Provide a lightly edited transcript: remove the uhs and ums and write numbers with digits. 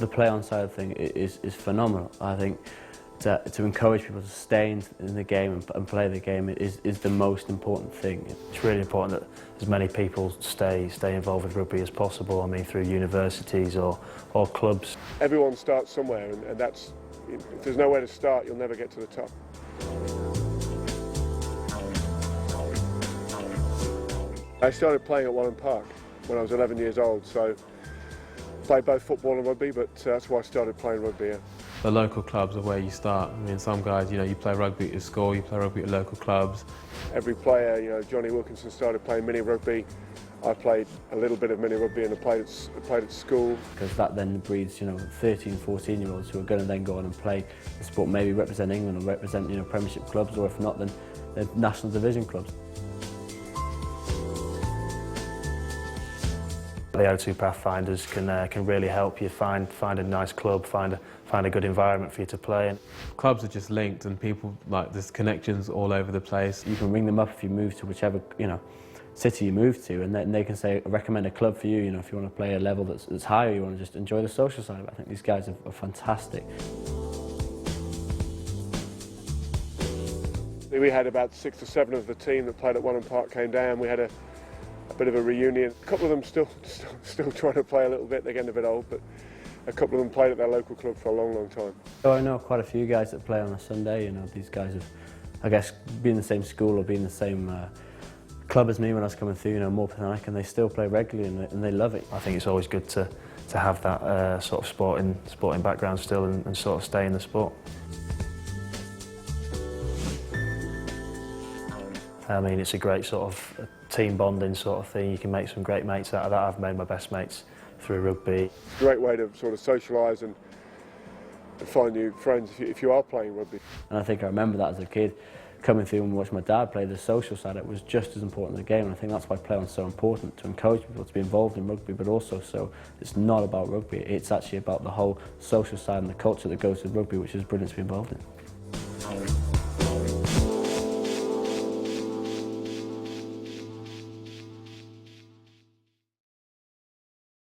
The play-on side of thing is phenomenal. I think to encourage people to stay in the game and play the game is the most important thing. It's really important that as many people stay involved with rugby as possible. I mean, through universities or clubs. Everyone starts somewhere, and that's, if there's nowhere to start, you'll never get to the top. I started playing at Wallen Park when I was 11 years old, so I played both football and rugby, but that's why I started playing rugby. Yeah. The local clubs are where you start. I mean, some guys, you play rugby at your school, you play rugby at local clubs. Every player, Johnny Wilkinson started playing mini rugby. I played a little bit of mini rugby and I played at school. Because that then breeds, 13, 14-year-olds who are going to then go on and play the sport, maybe represent England or represent, Premiership clubs, or if not, then the national division clubs. The O2 Pathfinders can really help you find a nice club, find a good environment for you to play in. Clubs are just linked, and people, there's connections all over the place. You can ring them up if you move to whichever city you move to, and they can say, recommend a club for you. If you want to play a level that's higher, you want to just enjoy the social side of it. I think these guys are fantastic. We had about 6 or 7 of the team that played at Wallen Park came down. We had a bit of a reunion. A couple of them still trying to play a little bit. They're getting a bit old, but a couple of them played at their local club for a long, long time. So I know quite a few guys that play on a Sunday. These guys have, I guess, been in the same school or been in the same club as me when I was coming through, more Morpeth, and they still play regularly and they love it. I think it's always good to have that sort of sporting background still and sort of stay in the sport. I mean, it's a great sort of team bonding sort of thing. You can make some great mates out of that. I've made my best mates through rugby. It's a great way to sort of socialise and find new friends if you are playing rugby. And I think I remember that as a kid, coming through and watching my dad play. The social side, it was just as important as the game, and I think that's why play-on's so important, to encourage people to be involved in rugby, but also so it's not about rugby, it's actually about the whole social side and the culture that goes with rugby, which is brilliant to be involved in.